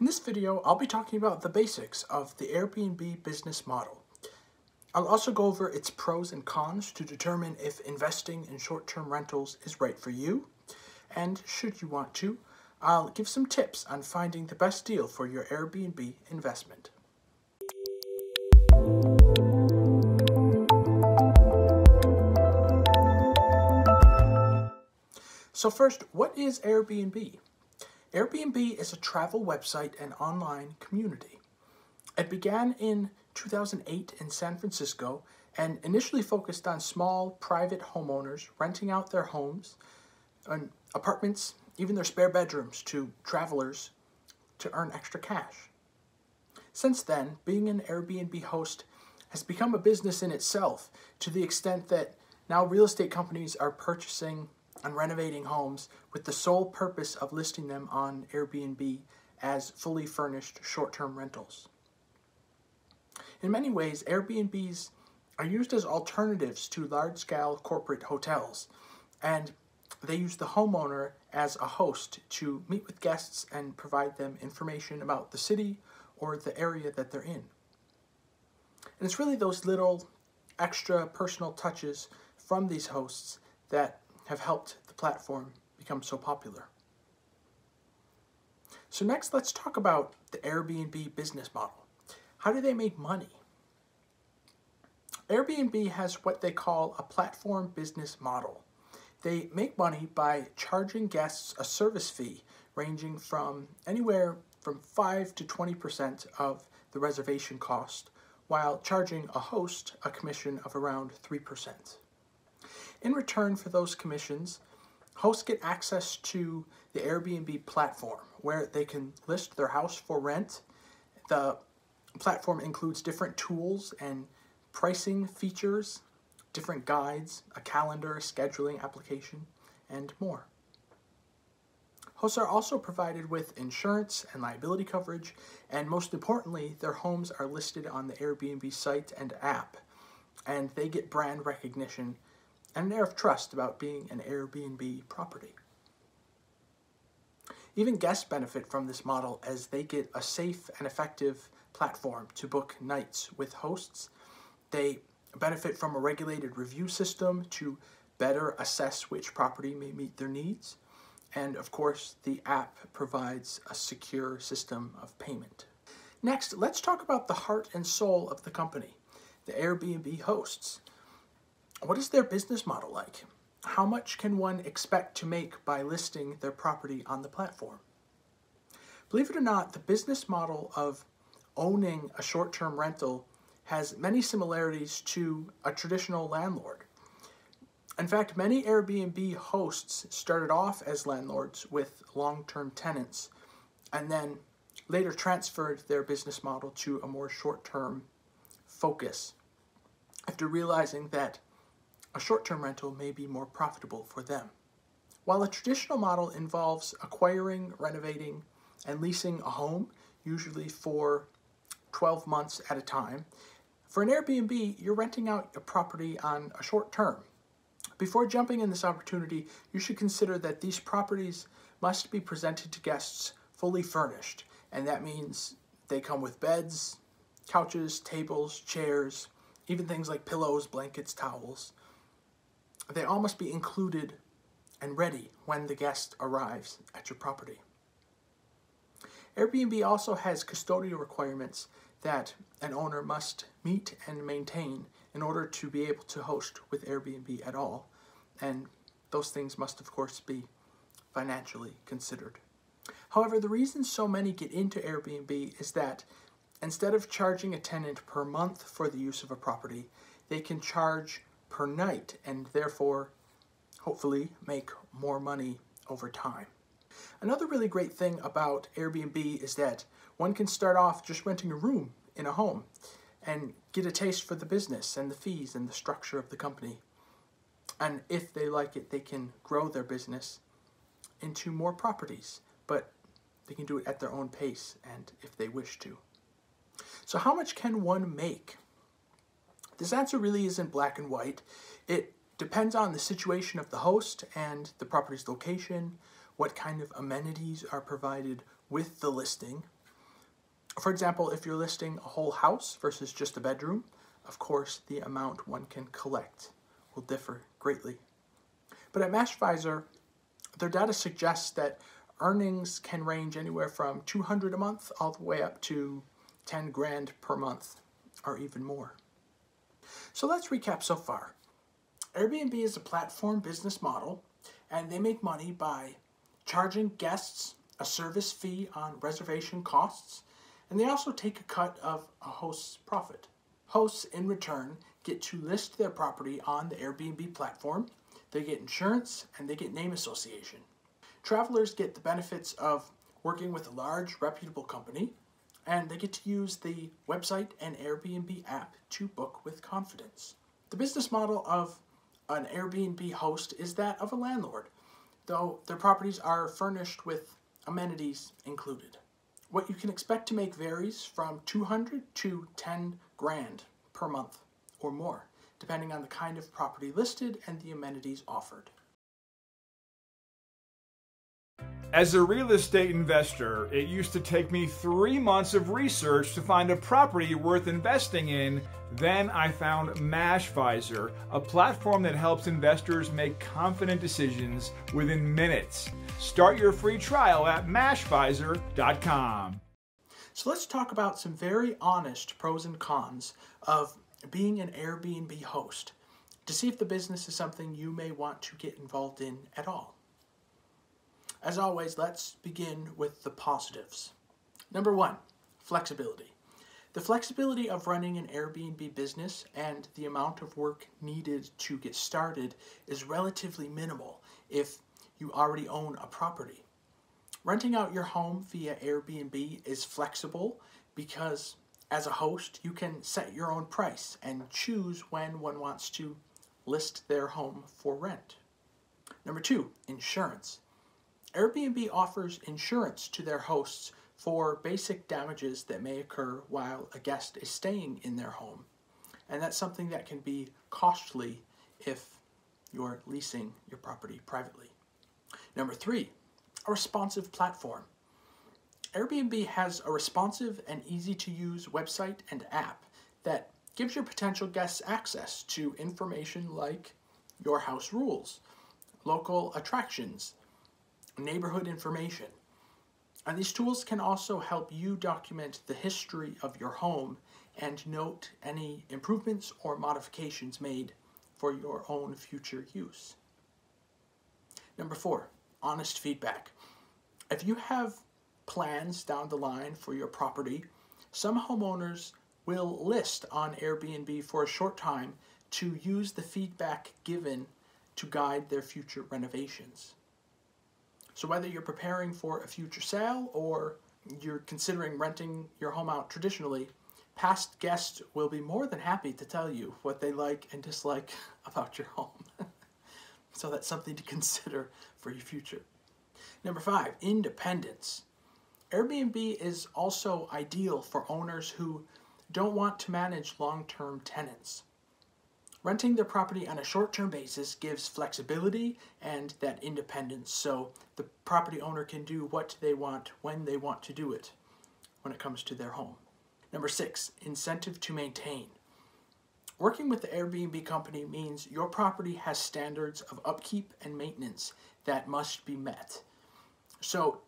In this video, I'll be talking about the basics of the Airbnb business model. I'll also go over its pros and cons to determine if investing in short-term rentals is right for you, and should you want to, I'll give some tips on finding the best deal for your Airbnb investment. So first, what is Airbnb? Airbnb is a travel website and online community. It began in 2008 in San Francisco and initially focused on small private homeowners renting out their homes and apartments, even their spare bedrooms, to travelers to earn extra cash. Since then, being an Airbnb host has become a business in itself, to the extent that now real estate companies are purchasing and renovating homes with the sole purpose of listing them on Airbnb as fully furnished short-term rentals. In many ways, Airbnbs are used as alternatives to large-scale corporate hotels, and they use the homeowner as a host to meet with guests and provide them information about the city or the area that they're in. And it's really those little extra personal touches from these hosts that have helped the platform become so popular. So next, let's talk about the Airbnb business model. How do they make money? Airbnb has what they call a platform business model. They make money by charging guests a service fee ranging from anywhere from 5 to 20% of the reservation cost, while charging a host a commission of around 3%. In return for those commissions, hosts get access to the Airbnb platform where they can list their house for rent. The platform includes different tools and pricing features, different guides, a calendar, scheduling application, and more. Hosts are also provided with insurance and liability coverage, and most importantly, their homes are listed on the Airbnb site and app, and they get brand recognition and an air of trust about being an Airbnb property. Even guests benefit from this model, as they get a safe and effective platform to book nights with hosts. They benefit from a regulated review system to better assess which property may meet their needs. And of course, the app provides a secure system of payment. Next, let's talk about the heart and soul of the company, the Airbnb hosts. What is their business model like? How much can one expect to make by listing their property on the platform? Believe it or not, the business model of owning a short-term rental has many similarities to a traditional landlord. In fact, many Airbnb hosts started off as landlords with long-term tenants and then later transferred their business model to a more short-term focus after realizing that a short-term rental may be more profitable for them. While a traditional model involves acquiring, renovating, and leasing a home, usually for 12 months at a time, for an Airbnb, you're renting out a property on a short term. Before jumping in this opportunity, you should consider that these properties must be presented to guests fully furnished, and that means they come with beds, couches, tables, chairs, even things like pillows, blankets, towels. They all must be included and ready when the guest arrives at your property. Airbnb also has custodial requirements that an owner must meet and maintain in order to be able to host with Airbnb at all, and those things must of course be financially considered. However, the reason so many get into Airbnb is that instead of charging a tenant per month for the use of a property, they can charge per night and therefore hopefully make more money over time. Another really great thing about Airbnb is that one can start off just renting a room in a home and get a taste for the business and the fees and the structure of the company. And if they like it, they can grow their business into more properties, but they can do it at their own pace and if they wish to. So how much can one make? This answer really isn't black and white. It depends on the situation of the host and the property's location, what kind of amenities are provided with the listing, For example, if you're listing a whole house versus just a bedroom, of course, the amount one can collect will differ greatly. But at MashVisor, their data suggests that earnings can range anywhere from $200 a month all the way up to 10 grand per month or even more. So let's recap so far. Airbnb is a platform business model, and they make money by charging guests a service fee on reservation costs, and they also take a cut of a host's profit. Hosts, in return, get to list their property on the Airbnb platform, they get insurance, and they get name association. Travelers get the benefits of working with a large, reputable company, and they get to use the website and Airbnb app to book with confidence. The business model of an Airbnb host is that of a landlord, though their properties are furnished with amenities included. What you can expect to make varies from 200 to 10 grand per month or more, depending on the kind of property listed and the amenities offered. As a real estate investor, it used to take me 3 months of research to find a property worth investing in. Then I found MashVisor, a platform that helps investors make confident decisions within minutes. Start your free trial at mashvisor.com. So let's talk about some very honest pros and cons of being an Airbnb host to see if the business is something you may want to get involved in at all. As always, let's begin with the positives. Number 1, flexibility. The flexibility of running an Airbnb business and the amount of work needed to get started is relatively minimal if you already own a property. Renting out your home via Airbnb is flexible because as a host, you can set your own price and choose when one wants to list their home for rent. Number 2, insurance. Airbnb offers insurance to their hosts for basic damages that may occur while a guest is staying in their home. And that's something that can be costly if you're leasing your property privately. Number 3, a responsive platform. Airbnb has a responsive and easy to use website and app that gives your potential guests access to information like your house rules, local attractions, neighborhood information. And these tools can also help you document the history of your home and note any improvements or modifications made for your own future use. Number 4, honest feedback. If you have plans down the line for your property, some homeowners will list on Airbnb for a short time to use the feedback given to guide their future renovations. So whether you're preparing for a future sale or you're considering renting your home out traditionally, past guests will be more than happy to tell you what they like and dislike about your home. So that's something to consider for your future. Number 5, independence. Airbnb is also ideal for owners who don't want to manage long-term tenants. Renting their property on a short-term basis gives flexibility and that independence, so the property owner can do what they want when they want to do it when it comes to their home. Number 6, incentive to maintain. Working with the Airbnb company means your property has standards of upkeep and maintenance that must be met. So,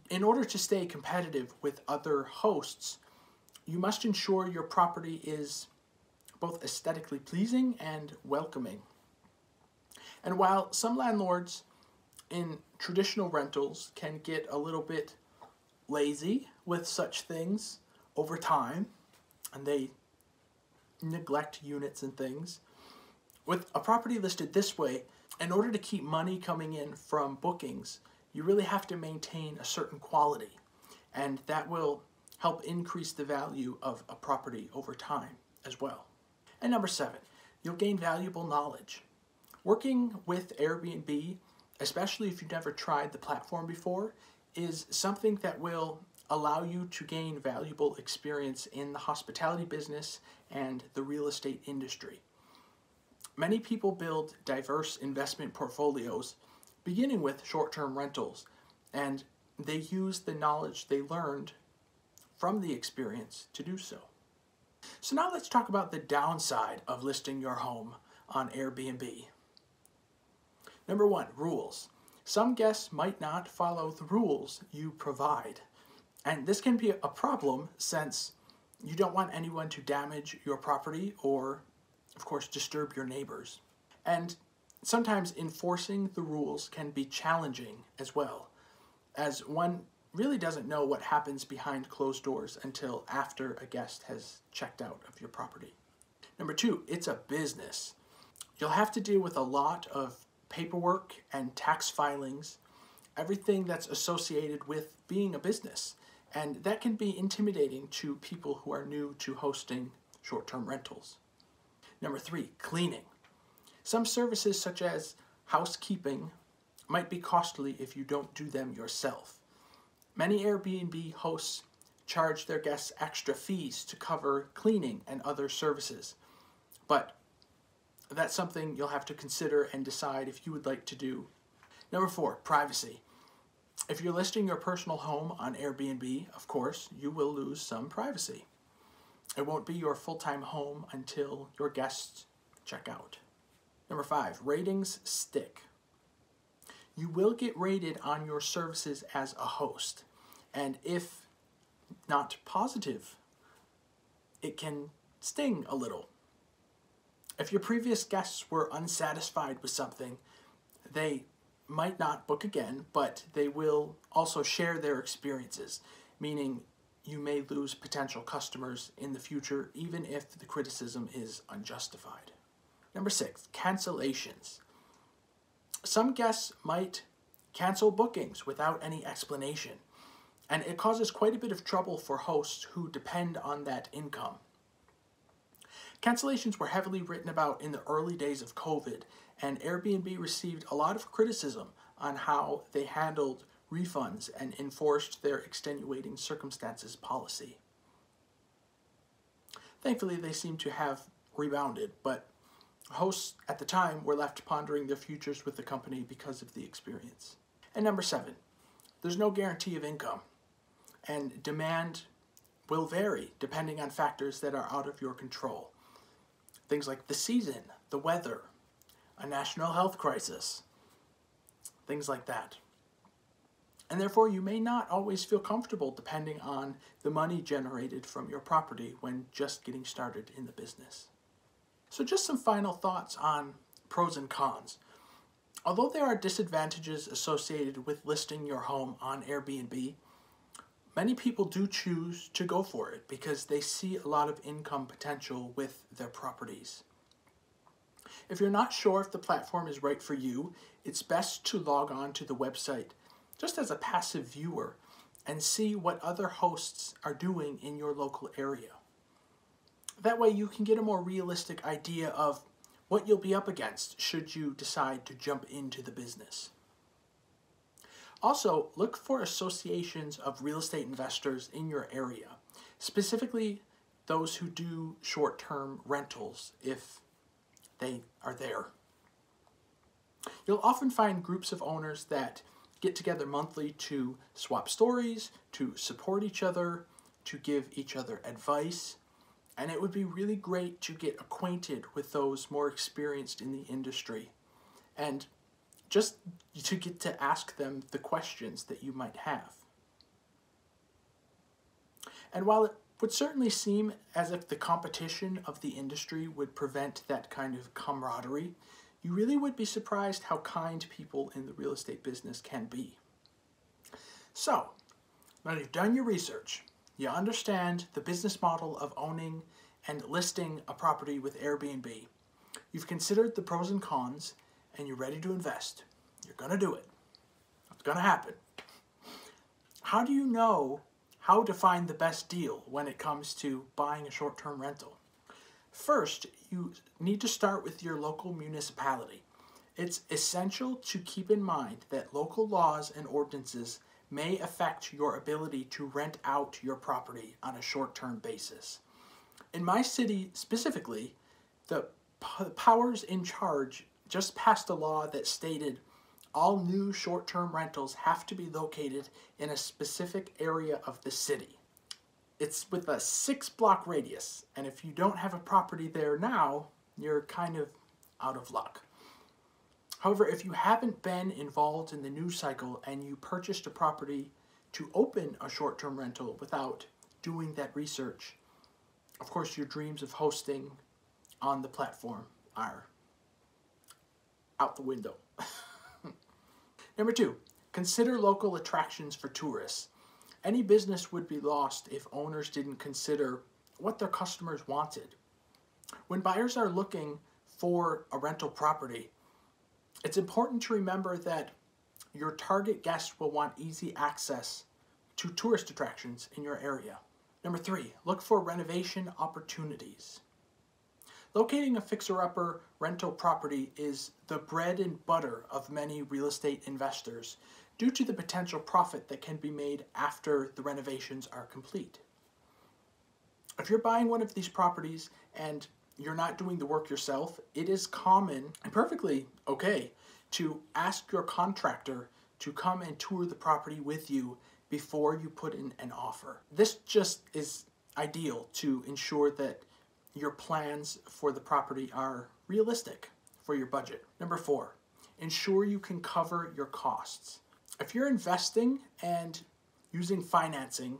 in order to stay competitive with other hosts, you must ensure your property is both aesthetically pleasing and welcoming. And while some landlords in traditional rentals can get a little bit lazy with such things over time, and they neglect units and things, with a property listed this way, in order to keep money coming in from bookings, you really have to maintain a certain quality, and that will help increase the value of a property over time as well. And number 7, you'll gain valuable knowledge. Working with Airbnb, especially if you've never tried the platform before, is something that will allow you to gain valuable experience in the hospitality business and the real estate industry. Many people build diverse investment portfolios, beginning with short-term rentals, and they use the knowledge they learned from the experience to do so. So now let's talk about the downside of listing your home on Airbnb. Number 1, rules. Some guests might not follow the rules you provide. And this can be a problem since you don't want anyone to damage your property or, of course, disturb your neighbors. And sometimes enforcing the rules can be challenging as well, as one really doesn't know what happens behind closed doors until after a guest has checked out of your property. Number 2, it's a business. You'll have to deal with a lot of paperwork and tax filings, everything that's associated with being a business. And that can be intimidating to people who are new to hosting short-term rentals. Number 3, cleaning. Some services such as housekeeping might be costly if you don't do them yourself. Many Airbnb hosts charge their guests extra fees to cover cleaning and other services, but that's something you'll have to consider and decide if you would like to do. Number 4, privacy. If you're listing your personal home on Airbnb, of course, you will lose some privacy. It won't be your full-time home until your guests check out. Number 5, ratings stick. You will get rated on your services as a host, and if not positive, it can sting a little. If your previous guests were unsatisfied with something, they might not book again, but they will also share their experiences, meaning you may lose potential customers in the future, even if the criticism is unjustified. Number 6, cancellations. Some guests might cancel bookings without any explanation, and it causes quite a bit of trouble for hosts who depend on that income. Cancellations were heavily written about in the early days of COVID, and Airbnb received a lot of criticism on how they handled refunds and enforced their extenuating circumstances policy. Thankfully, they seem to have rebounded, but hosts at the time were left pondering their futures with the company because of the experience. And number 7, there's no guarantee of income, and demand will vary depending on factors that are out of your control. Things like the season, the weather, a national health crisis, things like that. And therefore, you may not always feel comfortable depending on the money generated from your property when just getting started in the business. So just some final thoughts on pros and cons. Although there are disadvantages associated with listing your home on Airbnb, many people do choose to go for it because they see a lot of income potential with their properties. If you're not sure if the platform is right for you, it's best to log on to the website just as a passive viewer and see what other hosts are doing in your local area. That way you can get a more realistic idea of what you'll be up against should you decide to jump into the business. Also, look for associations of real estate investors in your area, specifically those who do short-term rentals if they are there. You'll often find groups of owners that get together monthly to swap stories, to support each other, to give each other advice, and it would be really great to get acquainted with those more experienced in the industry and just to get to ask them the questions that you might have. And while it would certainly seem as if the competition of the industry would prevent that kind of camaraderie, you really would be surprised how kind people in the real estate business can be. So, now you've done your research, you understand the business model of owning and listing a property with Airbnb, you've considered the pros and cons, and you're ready to invest. You're going to do it. It's going to happen. How do you know how to find the best deal when it comes to buying a short-term rental? First, you need to start with your local municipality. It's essential to keep in mind that local laws and ordinances may affect your ability to rent out your property on a short-term basis. In my city specifically, the powers in charge just passed a law that stated all new short-term rentals have to be located in a specific area of the city. It's with a 6-block radius, and if you don't have a property there now, you're kind of out of luck. However, if you haven't been involved in the news cycle and you purchased a property to open a short-term rental without doing that research, of course your dreams of hosting on the platform are out the window. Number 2, consider local attractions for tourists. Any business would be lost if owners didn't consider what their customers wanted. When buyers are looking for a rental property, it's important to remember that your target guest will want easy access to tourist attractions in your area. Number 3, look for renovation opportunities. Locating a fixer-upper rental property is the bread and butter of many real estate investors due to the potential profit that can be made after the renovations are complete. If you're buying one of these properties and you're not doing the work yourself, it is common and perfectly okay to ask your contractor to come and tour the property with you before you put in an offer. This just is ideal to ensure that your plans for the property are realistic for your budget. Number 4, ensure you can cover your costs. If you're investing and using financing,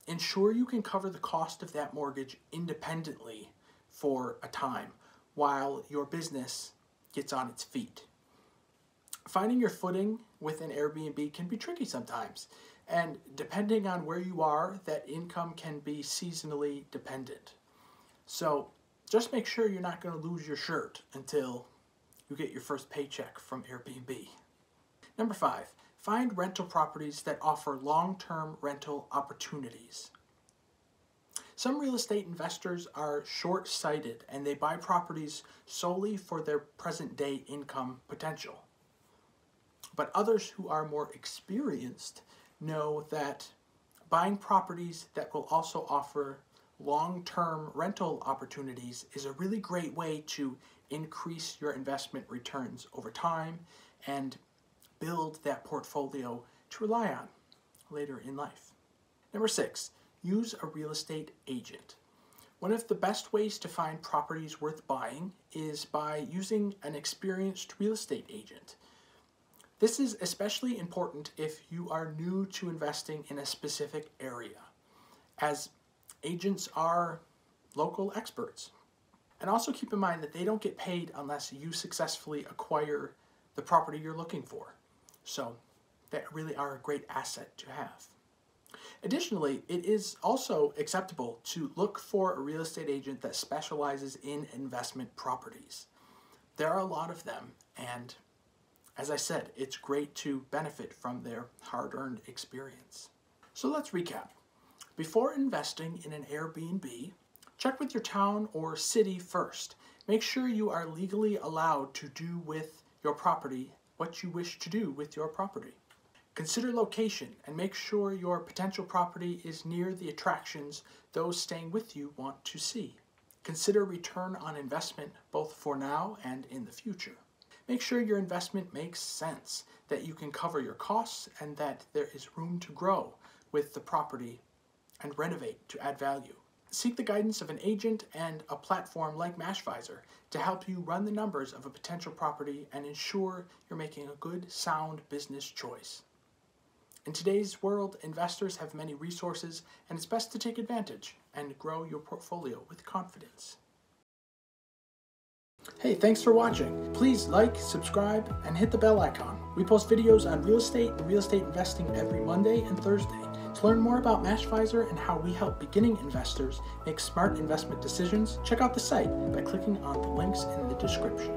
ensure you can cover the cost of that mortgage independently for a time while your business gets on its feet. Finding your footing with an Airbnb can be tricky sometimes, and depending on where you are, that income can be seasonally dependent. So just make sure you're not going to lose your shirt until you get your first paycheck from Airbnb. Number 5, find rental properties that offer long-term rental opportunities. Some real estate investors are short-sighted and they buy properties solely for their present-day income potential. But others who are more experienced know that buying properties that will also offer long-term rental opportunities is a really great way to increase your investment returns over time and build that portfolio to rely on later in life. Number 6, use a real estate agent. One of the best ways to find properties worth buying is by using an experienced real estate agent. This is especially important if you are new to investing in a specific area, as agents are local experts. And also keep in mind that they don't get paid unless you successfully acquire the property you're looking for. So they really are a great asset to have. Additionally, it is also acceptable to look for a real estate agent that specializes in investment properties. There are a lot of them, and as I said, it's great to benefit from their hard-earned experience. So let's recap. Before investing in an Airbnb, check with your town or city first. Make sure you are legally allowed to do with your property what you wish to do with your property. Consider location and make sure your potential property is near the attractions those staying with you want to see. Consider return on investment both for now and in the future. Make sure your investment makes sense, that you can cover your costs, and that there is room to grow with the property and renovate to add value. Seek the guidance of an agent and a platform like Mashvisor to help you run the numbers of a potential property and ensure you're making a good, sound business choice. In today's world, investors have many resources, and it's best to take advantage and grow your portfolio with confidence. Hey, thanks for watching. Please like, subscribe, and hit the bell icon. We post videos on real estate and real estate investing every Monday and Thursday. To learn more about Mashvisor and how we help beginning investors make smart investment decisions, check out the site by clicking on the links in the description.